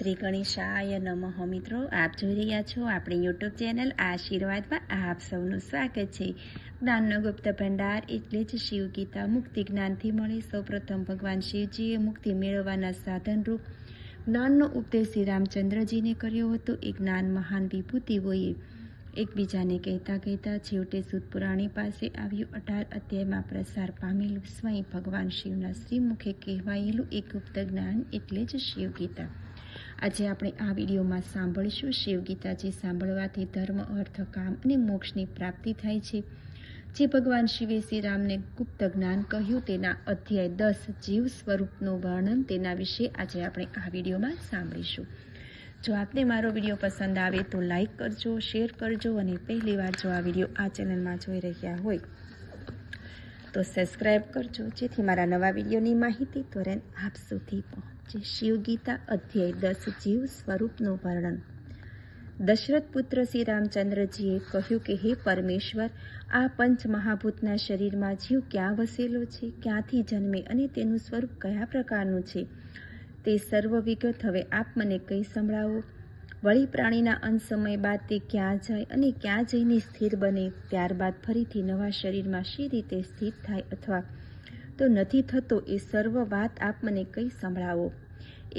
શ્રી ગણેશાય નમઃ. મિત્રો, આપ જોઈ રહ્યા છો આપણી યુટ્યુબ ચેનલ આશીર્વાદમાં આપ સૌનું સ્વાગત છે. જ્ઞાનનો ગુપ્ત ભંડાર એટલે જ શિવ ગીતા મુક્તિ જ્ઞાનથી મળી. સૌપ્રથમ ભગવાન શિવજીએ મુક્તિ મેળવવાના સાધનરૂપ જ્ઞાનનો ઉપદેશ શ્રી રામચંદ્રજીને કર્યો હતો. એ જ્ઞાન મહાન વિભૂતિઓએ એકબીજાને કહેતા કહેતા છેવટે સૂત પુરાણી પાસે આવ્યું. 18 અધ્યાયમાં પ્રસાર પામેલું સ્વયં ભગવાન શિવના શ્રીમુખે કહેવાયેલું એક ગુપ્ત જ્ઞાન એટલે જ શિવ ગીતા. આજે આપણે આ વિડીયોમાં સાંભળીશું શિવ ગીતા, જે સાંભળવાથી ધર્મ, અર્થ, કામ અને મોક્ષની પ્રાપ્તિ થાય છે. જે ભગવાન શિવે શ્રી રામને ગુપ્ત જ્ઞાન કહ્યું તેના અધ્યાય 10 જીવ સ્વરૂપનું વર્ણન, તેના વિશે આજે આપણે આ વિડીયોમાં સાંભળીશું. જો આપને મારો વિડીયો પસંદ આવે તો લાઈક કરજો, શેર કરજો અને પહેલીવાર જો આ વિડીયો આ ચેનલમાં જોઈ રહ્યા હોય તો સબસ્ક્રાઈબ કરજો, જેથી મારા નવા વિડીયોની માહિતી ત્વરિત આપ સુધી પહોંચે. શિવ ગીતા અધ્યાય 10 જીવ સ્વરૂપનું વર્ણન. દશરથ પુત્ર શ્રી રામચંદ્રજીએ કહ્યું કે હે પરમેશ્વર, આ પંચ મહાભૂતના શરીરમાં જીવ ક્યાં વસેલો છે, ક્યાંથી જન્મે અને તેનું સ્વરૂપ કયા પ્રકારનું છે, તે સર્વ વિગત હવે આપ મને કહી સંભળાવો. વળી પ્રાણીના અંત સમય બાદ તે ક્યાં જાય અને ક્યાં જઈને સ્થિર બને, ત્યારબાદ ફરીથી નવા શરીરમાં શી રીતે સ્થિત થાય અથવા તો નથી થતો, એ સર્વ વાત આપ મને કહી સંભળાવો.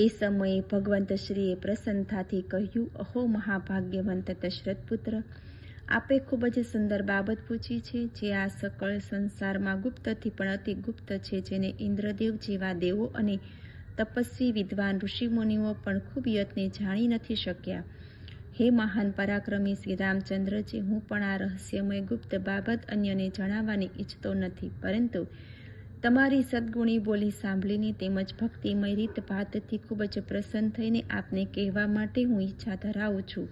એ સમયે ભગવંત શ્રીએ પ્રસન્નતાથી કહ્યું, અહો મહાભાગ્યવંત દશરથ પુત્ર, આપે ખૂબ જ સુંદર બાબત પૂછી છે, જે આ સકળ સંસારમાં ગુપ્તથી પણ અતિ ગુપ્ત છે, જેને ઇન્દ્રદેવ જેવા દેવો અને તપસ્વી વિદ્વાન ઋષિમુનિઓ પણ ખૂબ યત્ને જાણી નથી શક્યા. હે મહાન પરાક્રમી શ્રી રામચંદ્રજી, હું પણ આ રહસ્યમય ગુપ્ત બાબત અન્યને જણાવવાની ઈચ્છતો નથી, પરંતુ તમારી સદગુણી બોલી સાંભળીને તેમજ ભક્તિમય રીત ભાતથી ખૂબ જ પ્રસન્ન થઈને આપને કહેવા માટે હું ઈચ્છા ધરાવું છું.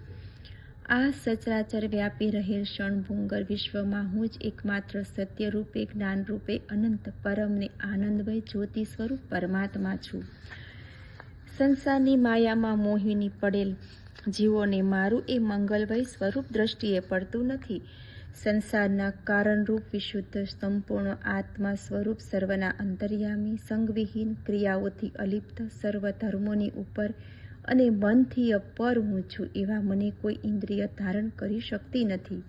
આ સચરાચર વ્યાપી રહેલ ક્ષણભંગુર વિશ્વમાં હું જ એકમાત્ર સત્ય રૂપે, જ્ઞાન રૂપે, અનંત પરમ ને આનંદમય જ્યોતિ સ્વરૂપ પરમાત્મા છું. સંસારની માયામાં મોહિની પડેલ જીવોને મારું એ મંગલમય સ્વરૂપ દ્રષ્ટિએ પડતું નથી. સંસારના કારણરૂપ વિશુદ્ધ સંપૂર્ણ આત્મા સ્વરૂપ, સર્વના અંતર્યામી, સંગવિહીન, ક્રિયાઓથી અલિપ્ત, સર્વ ધર્મોની ઉપર અને મનથી અપર હું છું. એવા મને કોઈ ઇન્દ્રિય ધારણ કરી શકતી નથી.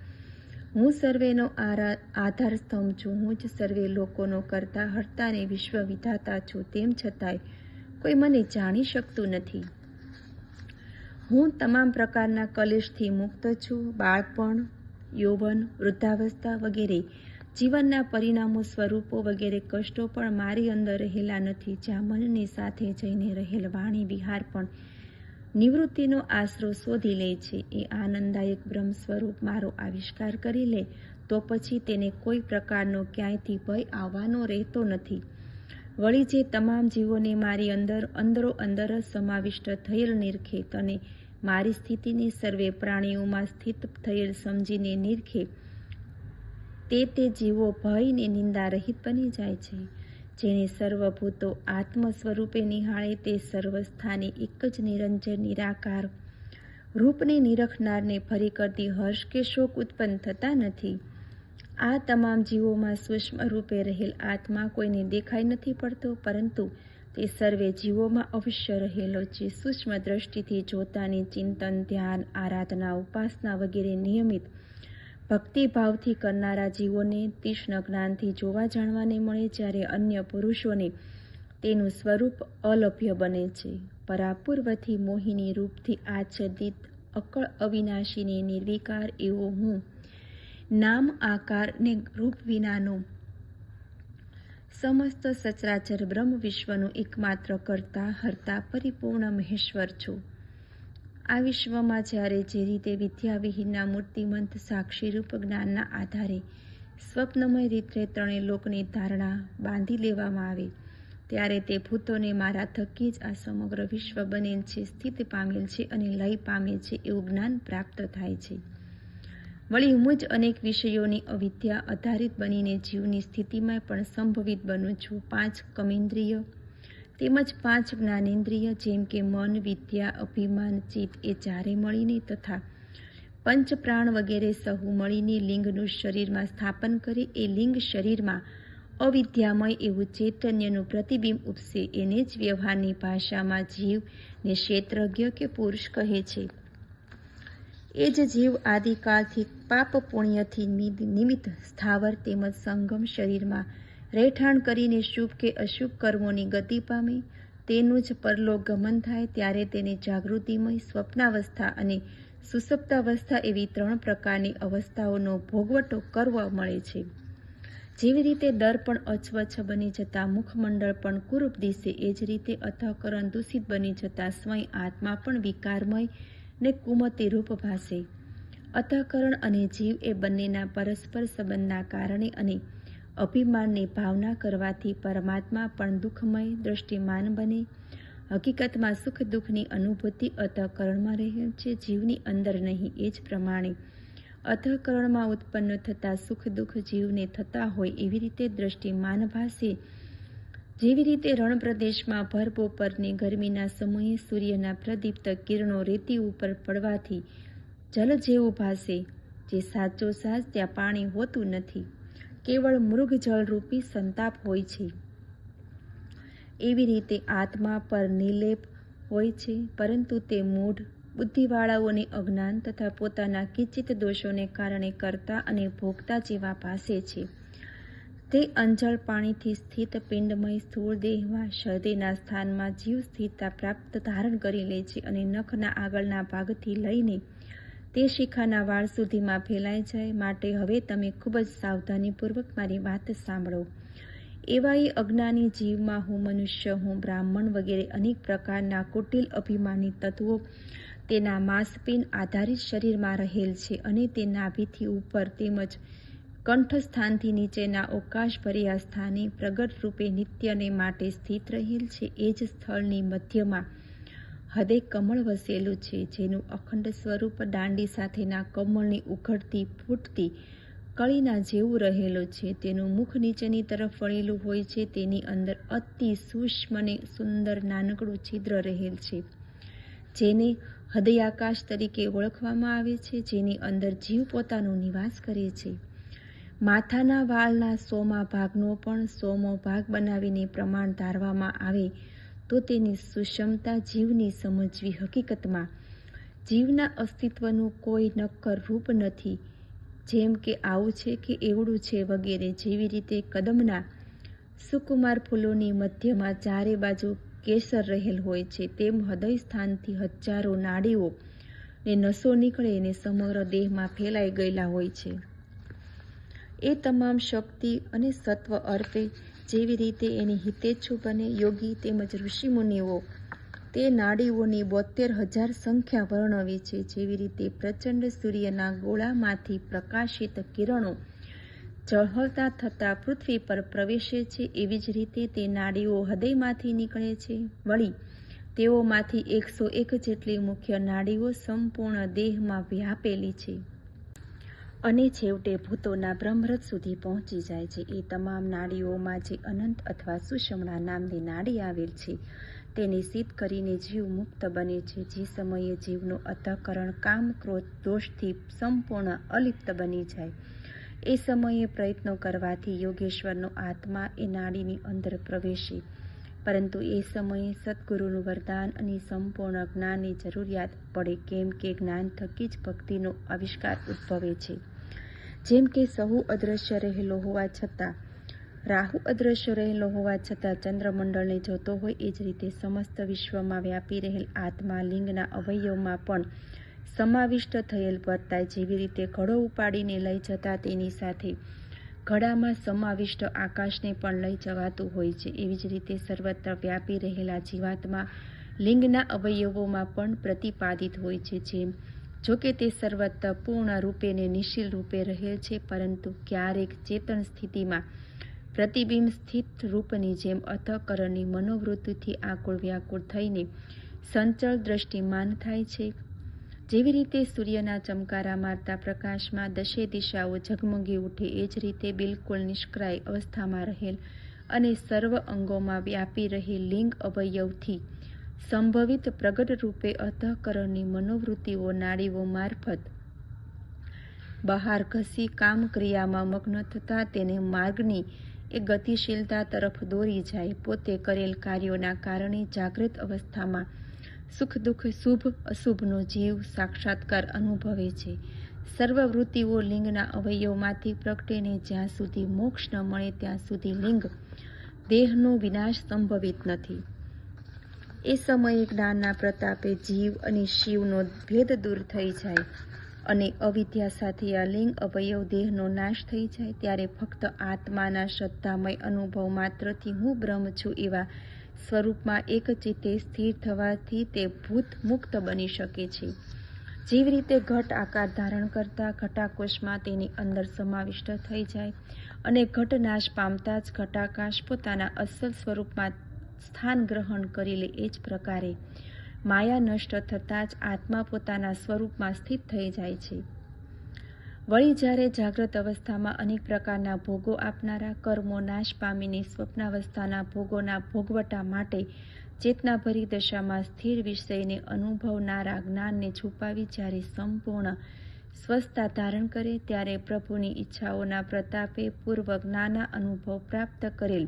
હું સર્વેનો આધાર સ્તંભ છું. હું જ સર્વે લોકોનો કરતા હર્તા અને વિશ્વ વિધાતા છું. તેમ છતાંય કોઈ મને જાણી શકતું નથી. હું તમામ પ્રકારના કલેશથી મુક્ત છું. બાળપણ, યૌવન, વૃદ્ધાવસ્થા વગેરે જીવનના પરિણામો, સ્વરૂપો વગેરે કષ્ટો પણ મારી અંદર રહેલા નથી. જ્યાં મનની સાથે જઈને રહેલ વાણી વિહાર પણ નિવૃત્તિનો આશરો શોધી લે છે, એ આનંદદાયક બ્રહ્મ સ્વરૂપ મારો આવિષ્કાર કરી લે તો પછી તેને કોઈ પ્રકારનો ક્યાંયથી ભય આવવાનો રહેતો નથી. વળી જે તમામ જીવોને મારી અંદરો અંદર સમાવિષ્ટ થયેલ નિરખે અને મારી સ્થિતિને સર્વે પ્રાણીઓમાં સ્થિત થયેલ સમજીને નિરખે, તે જીવો ભયને નિંદા રહિત બની જાય છે. જેને સર્વભૂતો આત્મ સ્વરૂપે નિહાળે, તે સર્વ સ્થાને એક જ નિરંજન નિરાકાર રૂપને નિરખનારને ફરી કરતી હર્ષ કે શોક ઉત્પન્ન થતા નથી. આ તમામ જીવોમાં સૂક્ષ્મ રૂપે રહેલ આત્મા કોઈને દેખાઈ નથી પડતો, પરંતુ તે સર્વે જીવોમાં અવશ્ય રહેલો છે. સૂક્ષ્મ દ્રષ્ટિથી જોતાની ચિંતન, ધ્યાન, આરાધના, ઉપાસના વગેરે નિયમિત ભક્તિભાવથી કરનારા જીવોને તીક્ષ્ણ જ્ઞાનથી જોવા જાણવાને મળે, જ્યારે અન્ય પુરુષોને તેનું સ્વરૂપ અલભ્ય બને છે. પરાપૂર્વથી મોહિની રૂપથી આચ્છાદિત, અકળ, અવિનાશીને નિર્વિકાર એવો હું, નામ, આકાર ને રૂપ વિનાનો સમસ્ત સચરાચર બ્રહ્મ વિશ્વનો એકમાત્ર કરતા હર્તા પરિપૂર્ણ મહેશ્વર છું. આ વિશ્વમાં જ્યારે જે રીતે વિદ્યાવિહીનના મૂર્તિમંત સાક્ષીરૂપ જ્ઞાનના આધારે સ્વપ્નમય રીતે ત્રણેય લોકની ધારણા બાંધી લેવામાં આવે, ત્યારે તે ભૂતોને મારા થકી જ આ સમગ્ર વિશ્વ બનેલ છે, સ્થિત પામેલ છે અને લય પામે છે એવું જ્ઞાન પ્રાપ્ત થાય છે. વળી હું જ અનેક વિષયોની અવિદ્યા આધારિત બનીને જીવની સ્થિતિમાં પણ સંભવિત બનું છું. 5 કર્મેન્દ્રિય તેમજ 5 જ્ઞાનેન્દ્રિય, જેમ કે મન, વિદ્યા, અભિમાન, ચિત્ત, એ ચારે મળીને તથા પંચ પ્રાણ વગેરે સહુ મળીને લિંગનું શરીરમાં સ્થાપન કરી, એ લિંગ શરીરમાં અવિદ્યામય એવું ચૈતન્યનું પ્રતિબિંબ ઉપસે. એને જ વ્યવહારની ભાષામાં જીવ ને ક્ષેત્રજ્ઞ કે પુરુષ કહે છે. એ જ જીવ આદિકાળથી પાપ પુણ્યથી નિમિત્ત સ્થાવર તેમજ સંગમ શરીરમાં રહેઠાણ કરીને શુભ કે અશુભ કર્મોની ગતિ પામે. તેનું જ પરલોક ગમન થાય ત્યારે તેને જાગૃતિમય, સ્વપ્નાવસ્થા અને સુષુપ્તાવસ્થા એવી 3 પ્રકારની અવસ્થાઓનો ભોગવટો કરવા મળે છે. જેવી રીતે દર્પણ અસ્વચ્છ બની જતાં મુખમંડળ પણ કુરૂપ દિશે, એ જ રીતે અંતઃકરણ દૂષિત બની જતાં સ્વયં આત્મા પણ વિકારમય ને કુમતી રૂપ ભાસે. અંતઃકરણ અને જીવ એ બંનેના પરસ્પર સંબંધના કારણે અને અભિમાનની ભાવના કરવાથી પરમાત્મા પણ દુઃખમય દ્રષ્ટિમાન બને. હકીકતમાં સુખ દુઃખની અનુભૂતિ અંતઃકરણમાં રહેલ છે, જીવની અંદર નહીં. એ જ પ્રમાણે અંતઃકરણમાં ઉત્પન્ન થતા સુખ દુઃખ જીવને થતા હોય એવી રીતે દ્રષ્ટિમાન ભાસે. જેવી રીતે રણ પ્રદેશમાં ભર બપોરની ગરમીના સમયે સૂર્યના પ્રદીપ્ત કિરણો રેતી ઉપર પડવાથી જલ જેવું ભાસે, જે સાચો સાચ ત્યાં પાણી હોતું નથી, કેવળ મૃગ જળરૂપી સંતાપ હોય છે. એવી રીતે આત્મા પર નિર્લેપ હોય છે, પરંતુ તે મૂઢ બુદ્ધિવાળાઓને અજ્ઞાન તથા પોતાના કિંચિત દોષોને કારણે કરતા અને ભોગતા જેવા ભાસે છે. તે અંજળ પાણીથી સ્થિત પિંડમય સ્થૂળ દેહમાં હૃદયના સ્થાનમાં જીવ સ્થિરતા પ્રાપ્ત ધારણ કરી લે છે અને નખના આગળના ભાગથી લઈને તે શિખાના વાળ સુધીમાં ફેલાઈ જાય. માટે હવે તમે ખૂબ જ સાવધાનીપૂર્વક મારી વાત સાંભળો. એવા એ અજ્ઞાની જીવમાં હું મનુષ્ય, હું બ્રાહ્મણ વગેરે અનેક પ્રકારના કુટિલ અભિમાની તત્વો તેના માંસપિંડ આધારિત શરીરમાં રહેલ છે અને તે નાભીથી ઉપર તેમજ કંઠસ્થાનથી નીચેના અવકાશભર્યા સ્થાને પ્રગટ રૂપે નિત્યને માટે સ્થિત રહેલ છે. એ જ સ્થળની મધ્યમાં હૃદય કમળ વસેલું છે, જેનું અખંડ સ્વરૂપ દાંડી સાથેના કમળની ઉઘડતી ફૂટતી કળીના જેવું રહેલું છે. તેનું મુખ નીચેની તરફ વળેલું હોય છે. તેની અંદર અતિ સૂક્ષ્મ ને સુંદર નાનકડું છિદ્ર રહેલ છે, જેને હૃદયાકાશ તરીકે ઓળખવામાં આવે છે, જેની અંદર જીવ પોતાનો નિવાસ કરે છે. માથાના વાળના 100મા ભાગનો પણ 100મો ભાગ બનાવીને પ્રમાણ ધારવામાં આવે તો તેની સુક્ષમતા જીવની સમજવી. હકીકતમાં જીવના અસ્તિત્વનું કોઈ નક્કર રૂપ નથી, જેમ કે આવું છે કે એવડું છે વગેરે. જેવી રીતે કદમના સુકુમાર ફૂલોની મધ્યમાં ચારે બાજુ કેસર રહેલ હોય છે, તેમ હૃદય સ્થાનથી હજારો નાડીઓ ને નસો નીકળે ને સમગ્ર દેહમાં ફેલાઈ ગયેલા હોય છે. એ તમામ શક્તિ અને સત્વ અર્પે. જેવી રીતે એની હિતેચ્છુ બને યોગી તેમજ ઋષિમુનિઓ તે નાડીઓની 72,000 સંખ્યા વર્ણવે છે. જેવી રીતે પ્રચંડ સૂર્યના ગોળામાંથી પ્રકાશિત કિરણો ઝળહળતા થતાં પૃથ્વી પર પ્રવેશે છે, એવી જ રીતે તે નાડીઓ હૃદયમાંથી નીકળે છે. વળી તેઓમાંથી 101 જેટલી મુખ્ય નાડીઓ સંપૂર્ણ દેહમાં વ્યાપેલી છે અને છેવટે ભૂતોના બ્રહ્મરથ સુધી પહોંચી જાય છે. એ તમામ નાડીઓમાં જે અનંત અથવા સુષમણા નામની નાડી આવેલ છે, તેને સિદ્ધ કરીને જીવ મુક્ત બને છે. જે સમયે જીવનું અંતઃકરણ કામ ક્રોધ દોષથી સંપૂર્ણ અલિપ્ત બની જાય, એ સમયે પ્રયત્નો કરવાથી યોગેશ્વરનો આત્મા એ નાડીની અંદર પ્રવેશે. પરંતુ એ સમયે સદગુરુનું વરદાન અને સંપૂર્ણ જ્ઞાનની જરૂરિયાત પડે, કેમ કે જ્ઞાન થકી જ ભક્તિનો આવિષ્કાર ઉદ્ભવે છે. જેમ કે સહુ અદ્રશ્ય રહેલો હોવા છતાં રાહુ અદ્રશ્ય રહેલો હોવા છતાં ચંદ્રમંડળને જોતો હોય, એ જ રીતે સમસ્ત વિશ્વમાં વ્યાપી રહેલ આત્મા લિંગના અવયવમાં પણ સમાવિષ્ટ થયેલ વર્તાય. જેવી રીતે ઘડો ઉપાડીને લઈ જતા તેની સાથે ઘડામાં સમાવિષ્ટ આકાશને પણ લઈ જવાતું હોય છે, એવી જ રીતે સર્વત્ર વ્યાપી રહેલા જીવાત્મા લિંગના અવયવોમાં પણ પ્રતિપાદિત હોય છે. જેમ જોકે તે સર્વત્ર પૂર્ણ રૂપે ને નિશીલ રૂપે રહેલ છે, પરંતુ ક્યારેક ચેતન સ્થિતિમાં પ્રતિબિંબ સ્થિત રૂપની જેમ અંતઃકરણની મનોવૃત્તિથી આકુળ વ્યાકુળ થઈને સંચળ દ્રષ્ટિમાન થાય છે. જેવી રીતે સૂર્યના ચમકારા મારતા પ્રકાશમાં દશે દિશાઓ ઝગમગી ઉઠે, એ જ રીતે બિલકુલ નિષ્ક્રાય અવસ્થામાં રહેલ અને સર્વ અંગોમાં વ્યાપી રહેલ લિંગ અવયવથી સંભવિત પ્રગટ રૂપે અંતઃકરણની મનોવૃત્તિઓ નાડીઓ મારફત બહાર ઘસી કામક્રિયામાં મગ્ન થતાં તેને માર્ગની એ ગતિશીલતા તરફ દોરી જાય. પોતે કરેલ કાર્યોના કારણે જાગૃત અવસ્થામાં સુખ દુઃખ શુભ અશુભનો જીવ સાક્ષાત્કાર અનુભવે છે. સર્વ વૃત્તિઓ લિંગના અવયવમાંથી પ્રગટે ને જ્યાં સુધી મોક્ષ ન મળે ત્યાં સુધી લિંગ દેહનો વિનાશ સંભવિત નથી. એ સમયે જ્ઞાનના પ્રતાપે જીવ અને શિવનો ભેદ દૂર થઈ જાય અને અવિદ્યા સાથે આ લિંગ અવયવ દેહનો નાશ થઈ જાય ત્યારે ફક્ત આત્માના શ્રદ્ધામય અનુભવ માત્રથી હું બ્રહ્મ છું એવા સ્વરૂપમાં એક ચિત્તે સ્થિર થવાથી તે ભૂત મુક્ત બની શકે છે. જેવી રીતે ઘટ આકાર ધારણ કરતા ઘટાકોશમાં તેની અંદર સમાવિષ્ટ થઈ જાય અને ઘટ નાશ પામતા જ ઘટાકાશ પોતાના અસલ સ્વરૂપમાં સ્થાન ગ્રહણ કરી લે, એ જ પ્રકારે માયા નષ્ટ થતાં જ આત્મા પોતાના સ્વરૂપમાં સ્થિત થઈ જાય છે. વળી જ્યારે જાગ્રત અવસ્થામાં અનેક પ્રકારના ભોગો આપનારા કર્મો નાશ પામીને સ્વપ્નાવસ્થાના ભોગોના ભોગવટા માટે ચેતનાભરી દશામાં સ્થિર વિષયને અનુભવનારા જ્ઞાનને છુપાવી જ્યારે સંપૂર્ણ સ્વસ્થતા ધારણ કરે ત્યારે પ્રભુની ઈચ્છાઓના પ્રતાપે પૂર્વ જ્ઞાના અનુભવ પ્રાપ્ત કરેલ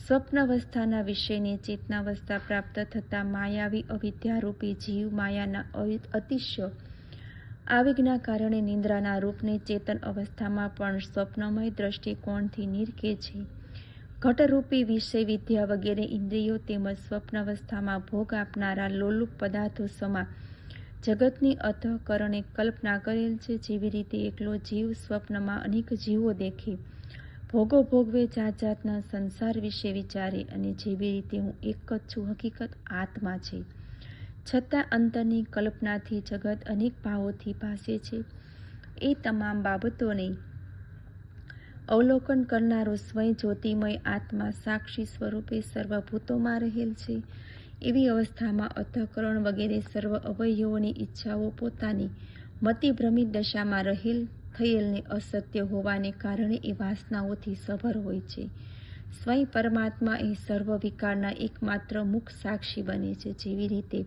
સ્વપ્નાવસ્થાના વિષયની ચેતનાવસ્થા પ્રાપ્ત થતાં માયાવી અવિદ્યારૂપી જીવ માયાના અતિશય આવેગના કારણે નિંદ્રાના રૂપને ચેતન અવસ્થામાં પણ સ્વપ્નમય દ્રષ્ટિકોણથી નિરખે છે. ઘટરૂપી વિષય વિદ્યા વગેરે ઇન્દ્રિયો તેમજ સ્વપ્નાવસ્થામાં ભોગ આપનારા લોલુપ પદાર્થો સમા જગતની અંતઃકરણે કલ્પના કરેલ છે. જેવી રીતે એકલો જીવ સ્વપ્નમાં અનેક જીવો દેખે, ભોગો ભોગવે, જાત જાતના સંસાર વિશે વિચારે અને જેવી રીતે હું એક જ છું, હકીકત આત્મા છે, છતાં અંતરની કલ્પનાથી જગત અનેક ભાવોથી ભાસે છે, એ તમામ બાબતોને અવલોકન કરનારો સ્વયં જ્યોતિમય આત્મા સાક્ષી સ્વરૂપે સર્વભૂતોમાં રહેલ છે. એવી અવસ્થામાં અંતઃકરણ વગેરે સર્વ અવયવોની ઈચ્છાઓ પોતાની મતિભ્રમિત દશામાં થયેલને અસત્ય હોવાને કારણે એ વાસનાઓથી સભર હોય છે. સ્વયં પરમાત્મા એ સર્વ વિકારના એકમાત્ર મુખ સાક્ષી બને છે. જેવી રીતે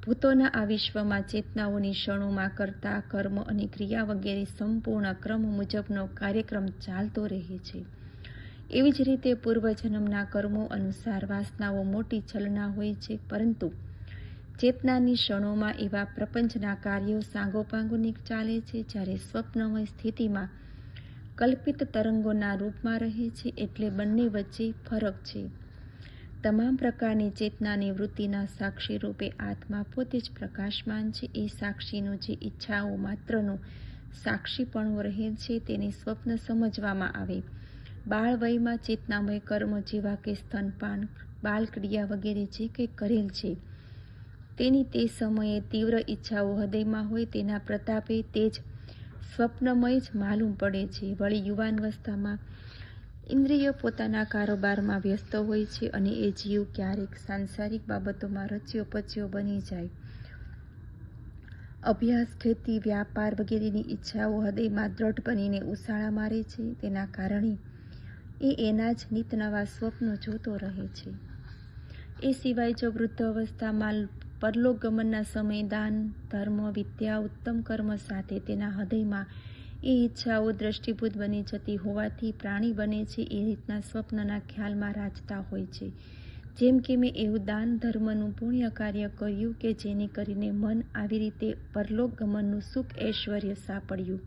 ભૂતોના આ વિશ્વમાં ચેતનાઓની ક્ષણોમાં કરતા કર્મ અને ક્રિયા વગેરે સંપૂર્ણ ક્રમ મુજબનો કાર્યક્રમ ચાલતો રહે છે, એવી જ રીતે પૂર્વજન્મના કર્મો અનુસાર વાસનાઓ મોટી છલના હોય છે, પરંતુ ચેતનાની ક્ષણોમાં એવા પ્રપંચના કાર્યો સાંગોપાંગોની ચાલે છે. જ્યારે સ્વપ્નમય સ્થિતિમાં કલ્પિત તરંગોના રૂપમાં રહે છે, એટલે બંને વચ્ચે ફરક છે. તમામ પ્રકારની ચેતનાની વૃત્તિના સાક્ષી રૂપે આત્મા પોતે જ પ્રકાશમાન છે. એ સાક્ષીનું જે ઈચ્છાઓ માત્રનું સાક્ષીપણું રહેલ છે તેને સ્વપ્ન સમજવામાં આવે. બાળ વયમાં ચેતનામય કર્મ જેવા કે સ્તનપાન, બાલક્રિયા વગેરે જે કંઈ કરેલ છે તેની તે સમયે તીવ્ર ઈચ્છાઓ હૃદયમાં હોય તેના પ્રતાપે તે જ સ્વપ્નમય જ માલુમ પડે છે. વળી યુવાનવસ્થામાં ઇન્દ્રિયો પોતાના કારોબારમાં વ્યસ્ત હોય છે અને એ જીવ ક્યારેક સાંસારિક બાબતોમાં રચ્યો પચ્યો બની જાય. અભ્યાસ, ખેતી, વ્યાપાર વગેરેની ઈચ્છાઓ હૃદયમાં દ્રઢ બનીને ઉછાળા મારે છે. તેના કારણે એ એના જ નિતનવા સ્વપ્નો જોતો રહે છે. એ સિવાય જો વૃદ્ધ અવસ્થામાં પરલોક ગમનના સમયે દાન, ધર્મ, વિદ્યા, ઉત્તમ કર્મ સાથે તેના હૃદયમાં એ ઈચ્છાઓ દ્રષ્ટિભૂત બની જતી હોવાથી પ્રાણી બને છે, એ રીતના સ્વપ્નના ખ્યાલમાં રાચતા હોય છે. જેમ કે મેં એવું દાન ધર્મનું પુણ્ય કાર્ય કર્યું કે જેને કરીને મન આવી રીતે પરલોક ગમનનું સુખ ઐશ્વર્ય સાંપડ્યું.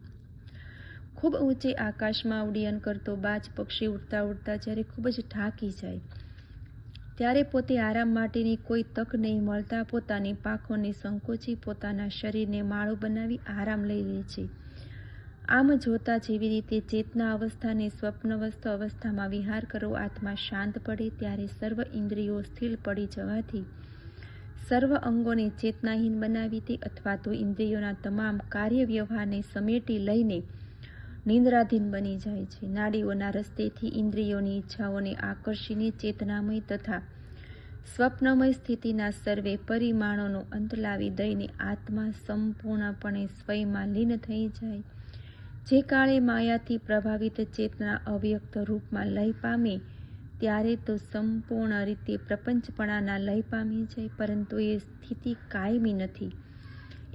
ખૂબ ઊંચે આકાશમાં ઉડ્ડયન કરતો બાજ પક્ષી ઉડતા ઉડતા જ્યારે ખૂબ જ થાકી જાય ત્યારે પોતે આરામ માટેની કોઈ તક નહીં મળતા પોતાની પાંખોને સંકોચી પોતાના શરીરને માળો બનાવી આરામ લઈ લે છે. આમ જોતા જેવી રીતે ચેતના અવસ્થાને સ્વપ્નવસ્થ અવસ્થામાં વિહાર કરવો આત્મા શાંત પડે ત્યારે સર્વ ઇન્દ્રિયો સ્થિર પડી જવાથી સર્વ અંગોને ચેતનાહીન બનાવી દે અથવા તો ઇન્દ્રિયોના તમામ કાર્ય વ્યવહારને સમેટી લઈને નિંદ્રાધીન બની જાય છે. નાડીઓના રસ્તેથી ઇન્દ્રિયોની ઈચ્છાઓને આકર્ષીને ચેતનામય તથા સ્વપ્નમય સ્થિતિના સર્વે પરિમાણોનો અંત લાવી દઈને આત્મા સંપૂર્ણપણે સ્વયંમાં લીન થઈ જાય. જે કાળે માયાથી પ્રભાવિત ચેતના અવ્યક્ત રૂપમાં લય પામે ત્યારે તો સંપૂર્ણ રીતે પ્રપંચપણાના લય પામી જાય, પરંતુ એ સ્થિતિ કાયમી નથી.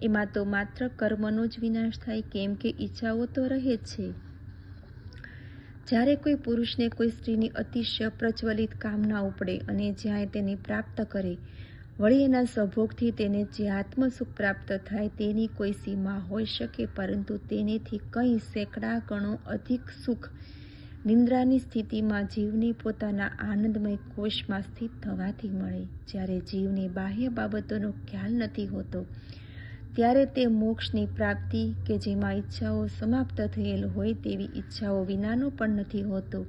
એમાં તો માત્ર કર્મનો જ વિનાશ થાય, કેમ કે ઈચ્છાઓ તો રહે જ છે. જ્યારે કોઈ પુરુષને કોઈ સ્ત્રીની અતિશય પ્રજ્વલિત કામના ઉપડે અને જ્યાં તેને પ્રાપ્ત કરે વળી એના સ્વભોગથી તેને જે આત્મસુખ પ્રાપ્ત થાય તેની કોઈ સીમા હોઈ શકે, પરંતુ તેનેથી કંઈ સેંકડા ગણો અધિક સુખ નિંદ્રાની સ્થિતિમાં જીવને પોતાના આનંદમય કોષમાં સ્થિત થવાથી મળે. જ્યારે જીવને બાહ્ય બાબતોનો ખ્યાલ નથી હોતો ત્યારે તે મોક્ષની પ્રાપ્તિ કે જેમાં ઈચ્છાઓ સમાપ્ત થયેલ હોય તેવી ઈચ્છાઓ વિનાનો પણ નથી હોતો.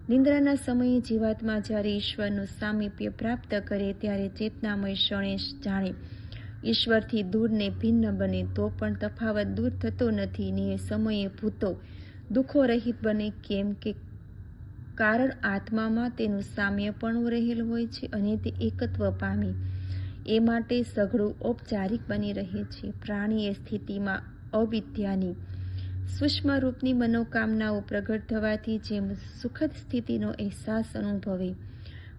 નિંદ્રાના સમયે જીવાત્મા જ્યારે ઈશ્વરનું સામીપ્ય પ્રાપ્ત કરે ત્યારે ચેતનામય ક્ષણે જાણે ઈશ્વરથી દૂર ને ભિન્ન બને, તો પણ તફાવત દૂર થતો નથી ને એ સમયે ભૂતો દુઃખો રહિત બને. કેમ કે કારણ આત્મામાં તેનું સામ્યપણું રહેલ હોય છે અને તે એકત્વ પામે એ માટે સઘળું ઔપચારિક બની રહે છે. પ્રાણી એ સ્થિતિમાં અવિદ્યાની સૂક્ષ્મ રૂપની મનોકામનાઓ પ્રગટ થવાથી જેમ સુખદ સ્થિતિનો અહેસાસ અનુભવે,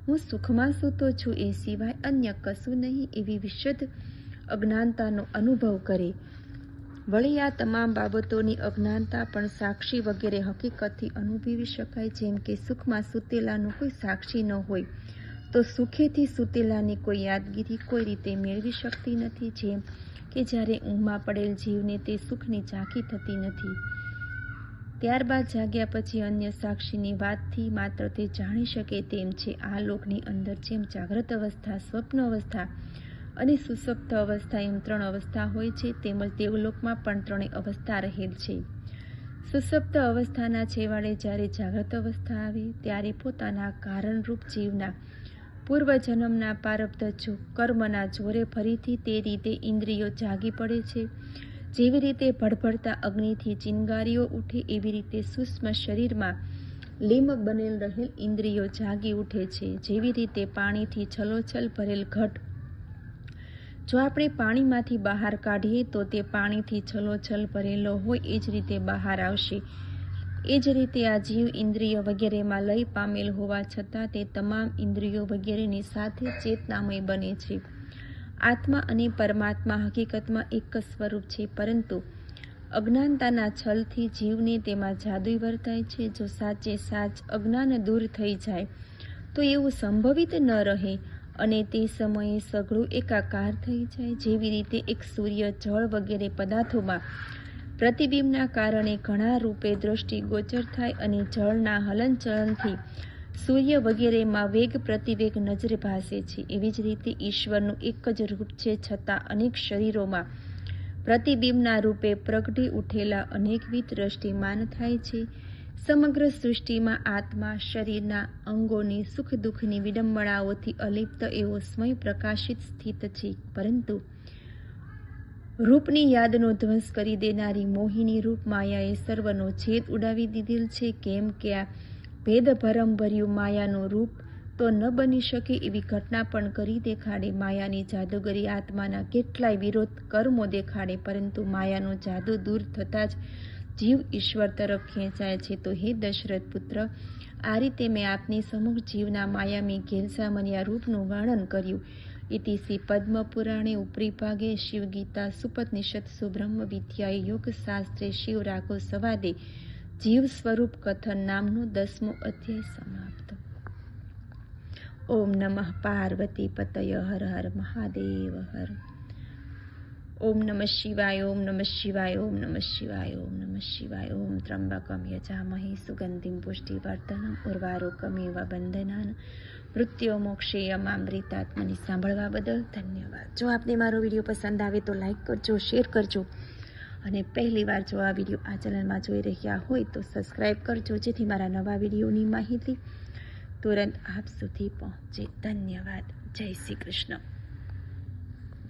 હું સુખમાં સૂતો છું એ સિવાય અન્ય કશું નહીં, એવી વિશુદ્ધ અજ્ઞાનતાનો અનુભવ કરે. વળી આ તમામ બાબતોની અજ્ઞાનતા પણ સાક્ષી વગેરે હકીકતથી અનુભવી શકાય. જેમ કે સુખમાં સૂતેલાનો કોઈ સાક્ષી ન હોય તો સુખેથી સૂતેલાની કોઈ યાદગીરી કોઈ રીતે મેળવી શકતી નથી. જેમ કે જ્યારે ઊંઘમાં પડેલ જીવને તે સુખની ઝાંખી થતી નથી, ત્યારબાદ જાગ્યા પછી અન્ય સાક્ષીની વાતથી માત્ર તે જાણી શકે તેમ છે. આ લોકની અંદર જેમ જાગ્રત અવસ્થા, સ્વપ્ન અવસ્થા અને સુષુપ્ત અવસ્થા એમ 3 અવસ્થા હોય છે, તેમજ દેવલોકમાં પણ 3 અવસ્થા રહેલ છે. સુષુપ્ત અવસ્થાના છેવાડે જ્યારે જાગ્રત અવસ્થા આવે ત્યારે પોતાના કારણરૂપ જીવના પૂર્વજન્મના પ્રારબ્ધ કર્મના જોરે ફરીથી તે રીતે ઇન્દ્રિયો જાગી પડે છે. જેવી રીતે ભડભડતા અગ્નિથી ચિનગારીઓ ઉઠે એવી રીતે સૂક્ષ્મ શરીરમાં લીંબ બનેલ રહેલ ઇન્દ્રિયો જાગી ઉઠે છે. જેવી રીતે પાણીથી છલોછલ ભરેલ ઘટ જો આપણે પાણીમાંથી બહાર કાઢીએ તો તે પાણીથી છલોછલ ભરેલો હોય એ જ રીતે બહાર આવશે. એ જ રીતે આ જીવ ઇન્દ્રિય વગેરેમાં લય પામેલ હોવા છતાં તે તમામ ઇન્દ્રિયો વગેરેની સાથે ચેતનામય બને છે. આત્મા અને પરમાત્મા હકીકતમાં એક જ સ્વરૂપ છે, પરંતુ અજ્ઞાનતાના છલથી જીવને તેમાં જાદુ વર્તાય છે. જો સાચે સાચ અજ્ઞાન દૂર થઈ જાય તો એવું સંભવિત ન રહે અને તે સમયે સઘળું એકાકાર થઈ જાય. જેવી રીતે એક સૂર્ય, જળ વગેરે પદાર્થોમાં પ્રતિબિંબના કારણે ઘણા રૂપે દ્રષ્ટિ ગોચર થાય અને જળના હલનચલનથી સૂર્ય વગેરેમાં વેગ પ્રતિવેગ નજરે ભાસે છે. એવી જ રીતે ઈશ્વરનું એક જ રૂપ છે, છતાં અનેક શરીરોમાં પ્રતિબિંબના રૂપે પ્રગટી ઉઠેલા અનેકવિધ દ્રષ્ટિમાન થાય છે. સમગ્ર સૃષ્ટિમાં આત્મા શરીરના અંગોની સુખ દુઃખની વિડંબણાઓથી અલિપ્ત એવો સ્વયં પ્રકાશિત સ્થિત છે, પરંતુ રૂપની યાદનો ધ્વંસ કરી દેનારી મોહિની રૂપ માયાએ સર્વનો છેદ ઉડાવી દીધેલ છે. કેમ કે આ ભેદભરમભર્યું માયાનું રૂપ તો ન બની શકે એવી ઘટના પણ કરી દેખાડે. માયાની જાદુગરી આત્માના કેટલાય વિરોધ કર્મો દેખાડે, પરંતુ માયાનો જાદુ દૂર થતાં જ જીવ ઈશ્વર તરફ ખેંચાય છે. તો હે દશરથ પુત્ર, આ રીતે મેં આપની સમક્ષ જીવના માયામી ઘેલસામન્યા રૂપનું વર્ણન કર્યું. ઇતિ શ્રી પદ્મપુરાણે ઉપરી ભાગે શિવગીતા સુપનિષત્સુ બ્રહ્મ વિદ્યાએ યોગ શાસ્ત્રે શિવ રાઘો સંવાદે જીવ સ્વરૂપ કથન નામનો 10મો અધ્યાય સમાપ્ત. ઓમ નમઃ પાર્વતી પતય હર હર મહાદેવ હર. ઓમ નમઃ શિવાય, ઓમ નમઃ શિવાય, ઓમ નમઃ શિવાય, ઓમ નમઃ શિવાય. ઓમ ત્રંબકમ યજામહે સુગંધિમ પુષ્ટિવર્ધનમ ઉર્વારુકમિવ બંધનાન મૃત્યો મોક્ષેયમામૃતાત્મની. સાંભળવા બદલ ધન્યવાદ. જો આપને મારો વિડીયો પસંદ આવે તો લાઈક કરજો, શેર કરજો અને પહેલીવાર જો આ વિડીયો આ ચેનલમાં જોઈ રહ્યા હોય તો સબસ્ક્રાઈબ કરજો, જેથી મારા નવા વિડીયોની માહિતી તુરંત આપ સુધી પહોંચે. ધન્યવાદ. જય શ્રી કૃષ્ણ.